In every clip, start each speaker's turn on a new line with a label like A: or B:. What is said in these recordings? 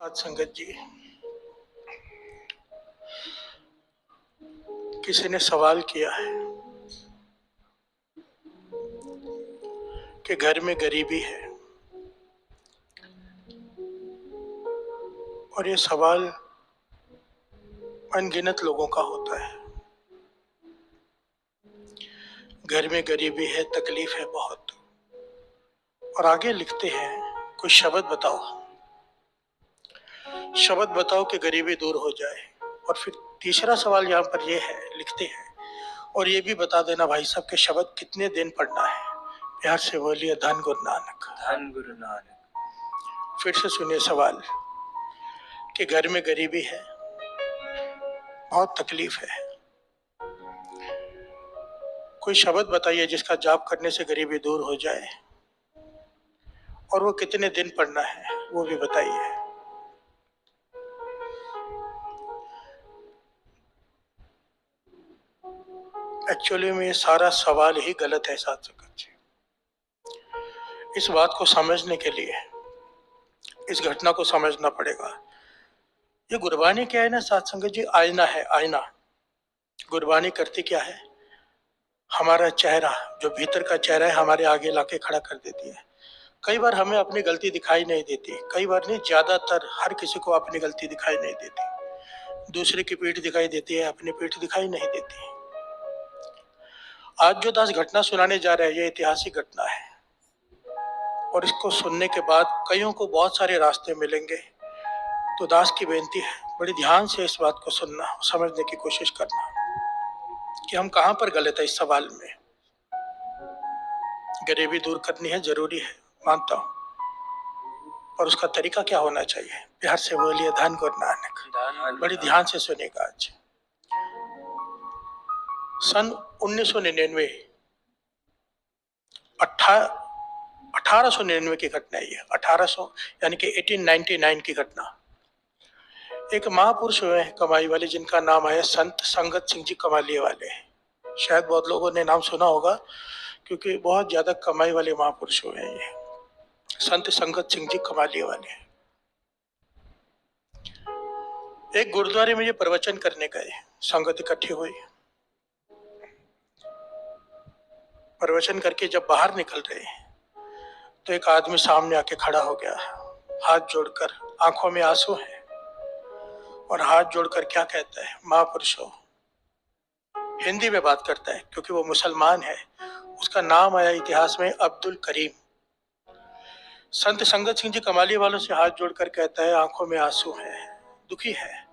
A: आज संगत जी, किसी ने सवाल किया है कि घर में गरीबी है, और ये सवाल अनगिनत लोगों का होता है। घर में गरीबी है, तकलीफ है बहुत। और आगे लिखते हैं, कुछ शब्द बताओ, शब्द बताओ कि गरीबी दूर हो जाए। और फिर तीसरा सवाल यहाँ पर ये है, लिखते हैं, और ये भी बता देना भाई साहब के शब्द कितने दिन पढ़ना है। प्यार से बोलिए धन गुरु नानक।
B: धन गुरु नानक।
A: फिर से सुनिए सवाल कि घर में गरीबी है, बहुत तकलीफ है, कोई शब्द बताइए जिसका जाप करने से गरीबी दूर हो जाए, और वो कितने दिन पढ़ना है वो भी बताइए। एक्चुअली में ये सारा सवाल ही गलत है साथ संगत जी। इस बात को समझने के लिए इस घटना को समझना पड़ेगा। ये गुरबानी क्या है ना साथ संगत जी, आईना है, आईना। गुरबानी करती क्या है, हमारा चेहरा, जो भीतर का चेहरा है, हमारे आगे लाके खड़ा कर देती है। कई बार हमें अपनी गलती दिखाई नहीं देती, कई बार नहीं, ज्यादातर हर किसी को अपनी गलती दिखाई नहीं देती। दूसरे की पीठ दिखाई देती है, अपनी पीठ दिखाई नहीं देती। आज जो दास घटना सुनाने जा रहे हैं, ये ऐतिहासिक घटना है, और इसको सुनने के बाद कईयों को बहुत सारे रास्ते मिलेंगे। तो दास की बेनती है, बड़ी ध्यान से इस बात को सुनना, समझने की कोशिश करना कि हम कहाँ पर गलत है इस सवाल में। गरीबी दूर करनी है, जरूरी है, मानता हूँ, और उसका तरीका क्या होना चाहिए। प्यार से बोलिए धन गुरु नानक। बड़ी ध्यान से सुनेगा। आज सन 1999 1899 की घटना है ये। 1800 यानी कि 1899 की घटना। एक महापुरुष हुए हैं कमाई वाले, जिनका नाम है संत संगत सिंह जी कमालिये वाले। शायद बहुत लोगों ने नाम सुना होगा, क्योंकि बहुत ज्यादा कमाई वाले महापुरुष हुए हैं ये, संत संगत सिंह जी कमालिये वाले। एक गुरुद्वारे में ये प्रवचन करने गए, संगत इकट्ठी हुई। प्रवचन करके जब बाहर निकल रहे हैं, तो एक आदमी सामने आके खड़ा हो गया, हाथ जोड़कर, आंखों में आंसू है, और हाथ जोड़कर क्या कहता है, महापुरुषों। हिंदी में बात करता है क्योंकि वो मुसलमान है। उसका नाम आया इतिहास में अब्दुल करीम। संत संगत सिंह जी कमालिये वालों से हाथ जोड़कर कहता है, आंखों में आंसू है, दुखी है,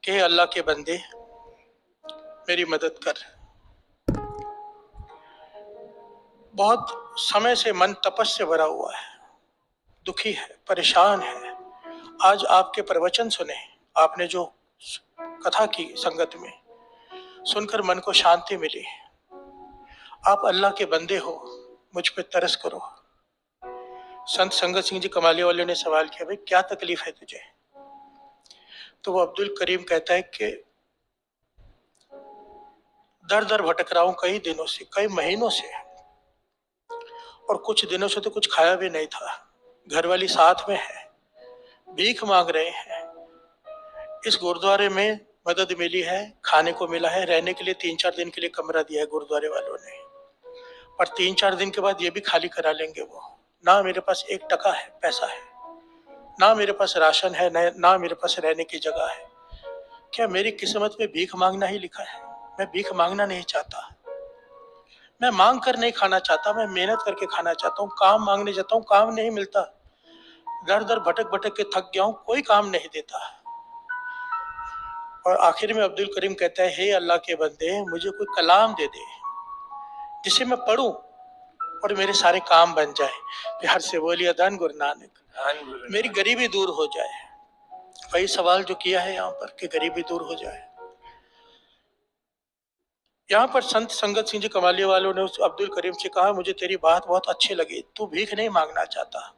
A: कि अल्लाह के बंदे मेरी मदद कर। बहुत समय से मन तपस से भरा हुआ है, दुखी है, परेशान है। आज आपके प्रवचन सुने, आपने जो कथा की संगत में, सुनकर मन को शांति मिली। आप अल्लाह के बंदे हो, मुझ पे तरस करो। संत संगत सिंह जी कमालिये वाले ने सवाल किया, भाई क्या तकलीफ है तुझे। तो वो अब्दुल करीम कहता है कि दर दर भटक रहा हूं कई दिनों से, कई महीनों से, और कुछ दिनों से तो कुछ खाया भी नहीं था। घर वाली साथ में है, भीख मांग रहे हैं। इस गुरुद्वारे में मदद मिली है, खाने को मिला है, रहने के लिए 3-4 दिन के लिए कमरा दिया है गुरुद्वारे वालों ने, पर 3-4 दिन के बाद ये भी खाली करा लेंगे वो। ना मेरे पास 1 टका है, पैसा है, ना मेरे पास राशन है, ना मेरे पास रहने की जगह है। क्या मेरी किस्मत में भीख मांगना ही लिखा है। मैं भीख मांगना नहीं चाहता, मैं मांग कर नहीं खाना चाहता, मैं मेहनत करके खाना चाहता हूँ। काम मांगने जाता हूँ, काम नहीं मिलता, दर दर भटक भटक के थक गया हूँ, कोई काम नहीं देता। और आखिर में अब्दुल करीम कहता है, हे अल्लाह के बंदे, मुझे कोई कलाम दे दे जिसे मैं पढ़ूं और मेरे सारे काम बन जाए। प्यार से बोलिए धन गुरु नानक। मेरी गरीबी दूर हो जाए। वही सवाल जो किया है यहाँ पर, कि गरीबी दूर हो जाए। यहाँ पर संत संगत सिंह जी कमालिये वालों ने उस अब्दुल करीम से कहा, मुझे तेरी बात बहुत अच्छी लगी, तू भीख नहीं मांगना चाहता,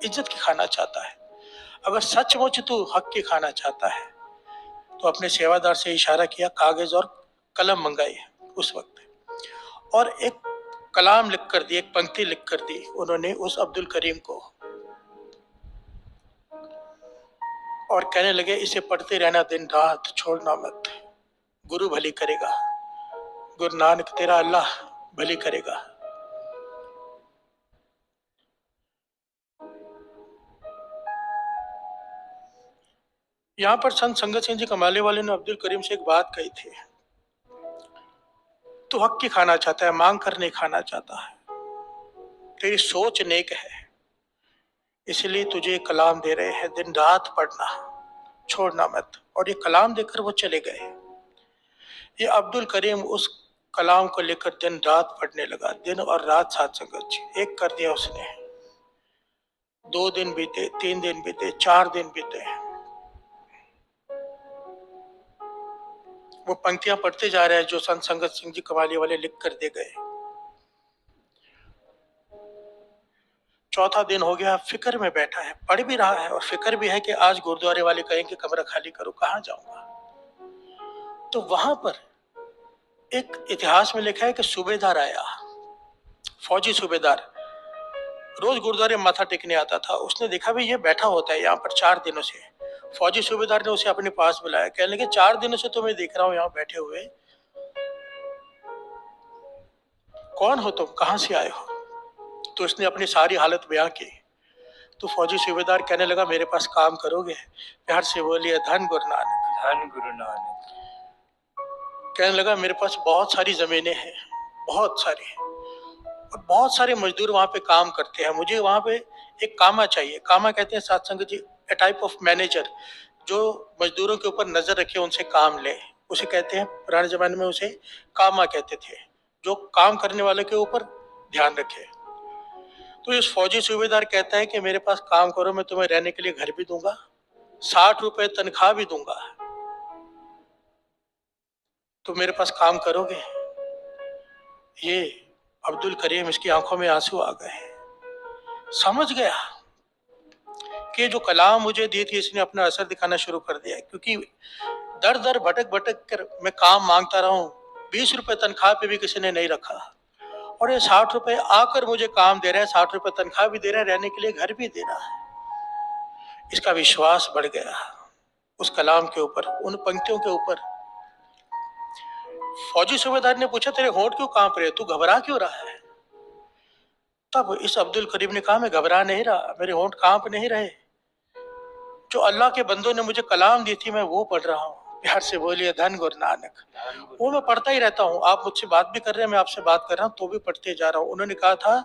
A: इज्जत की खाना चाहता है। अगर सचमुच तू हक की खाना चाहता है तो अपने सेवादार से इशारा किया, कागज और कलम मंगाई उस वक्त, और एक कलाम लिख कर दी, एक पंक्ति लिख कर दी उन्होंने उस अब्दुल करीम को। और कहने लगे इसे पढ़ते रहना दिन रात, छोड़ना मत, गुरु भली करेगा, गुरु नानक तेरा अल्लाह भली करेगा। यहाँ पर संत संगत सिंह जी कमाले वाले ने अब्दुल करीम से एक बात कही थी, तू हक की खाना चाहता है, मांग कर नहीं खाना चाहता है, तेरी सोच नेक है, इसलिए तुझे कलाम दे रहे हैं, दिन रात पढ़ना, छोड़ना मत। और ये कलाम देकर वो चले गए। ये अब्दुल करीम उस कलाम को लेकर दिन रात पढ़ने लगा, दिन और रात साथ संगत जी एक कर दिया उसने। 2 दिन बीते, 3 दिन बीते, 4 दिन बीते, वो पंक्तियां पढ़ते जा रहे हैं जो संत संगत सिंह जी कमाली वाले लिख कर दे गए। 4था दिन हो गया, फिक्र में बैठा है, पढ़ भी रहा है और फिक्र भी है कि आज गुरुद्वारे वाले कहेंगे कमरा खाली करो, कहां जाऊंगा। तो वहां पर एक इतिहास में लिखा है कि सूबेदार आया, फौजी सूबेदार, रोज गुरुद्वारे माथा टेकने आता था। उसने देखा भी ये बैठा होता है यहाँ पर 4 दिनों से। फौजी सूबेदार ने उसे अपने पास बुलाया, कहने लगे 4 दिनों से तुम्हें देख रहा हूं यहाँ बैठे हुए, कौन हो तुम, कहां से आए हो। तो उसने अपनी सारी हालत बयां की। तो फौजी सूबेदार कहने लगा मेरे पास काम करोगे। प्यार से बोलिए धन गुरु नानक,
B: धन गुरु नानक।
A: कहने लगा मेरे पास बहुत सारी जमीनें हैं, बहुत सारी, और बहुत सारे मजदूर वहां पे काम करते हैं, मुझे वहां पे एक कामा चाहिए। कामा कहते हैं साथ संगत जी ए टाइप ऑफ मैनेजर, जो मजदूरों के ऊपर नजर रखे, उनसे काम ले, उसे कहते हैं, पुराने जमाने में उसे कामा कहते थे, जो काम करने वाले के ऊपर ध्यान रखे। तो इस फौजी सूबेदार कहता है कि मेरे पास काम करो, मैं तुम्हें रहने के लिए घर भी दूंगा, 60 रुपए तनख्वाह भी दूंगा, तो मेरे पास काम करोगे। ये अब्दुल करीम, इसकी आंखों में आंसू आ गए, समझ गया कि जो कलाम मुझे दी थी इसने अपना असर दिखाना शुरू कर दिया। क्योंकि दर दर भटक भटक कर मैं काम मांगता रहा हूं, 20 रुपए तनख्वाह पे भी किसी ने नहीं रखा, और ये 60 रुपए आकर मुझे काम दे रहा है, 60 रुपए तनख्वाह भी दे रहा है, रहने के लिए घर भी दे रहा है। इसका विश्वास बढ़ गया उस कलाम के ऊपर, उन पंक्तियों के ऊपर। फौजी सूबेदार ने पूछा तेरे होंठ क्यों कांप रहे, तू घबरा क्यों रहा है। तब इस अब्दुल करीम ने कहा मैं घबरा नहीं रहा, मेरे होंठ कांप नहीं रहे, जो अल्लाह के बंदों ने मुझे कलाम दी थी मैं वो पढ़ रहा हूँ। प्यार से बोलिए धन गुरु नानक। वो मैं पढ़ता ही रहता हूँ, आप मुझसे बात भी कर रहे हैं, मैं आपसे बात कर रहा हूँ तो भी पढ़ते जा रहा हूँ। उन्होंने कहा था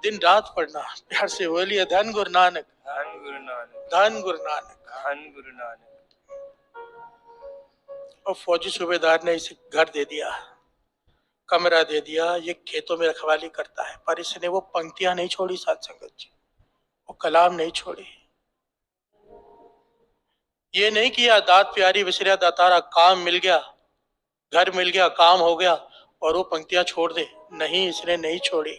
A: दिन रात पढ़ना। प्यार से बोलिए धन गुरु नानक,
B: धन गुरु नानक,
A: धन गुरु नानक,
B: धन गुरु नानक।
A: और फौजी सूबेदार ने इसे घर दे दिया, कमरा दे दिया, ये खेतों में रखवाली करता है, पर इसने वो पंक्तियां नहीं छोड़ी साथ संगत जी, वो कलाम नहीं छोड़ी। ये नहीं किया दात प्यारी विसरिया दातारा, काम मिल गया, घर मिल गया, काम हो गया और वो पंक्तियां छोड़ दे, नहीं, इसने नहीं छोड़ी।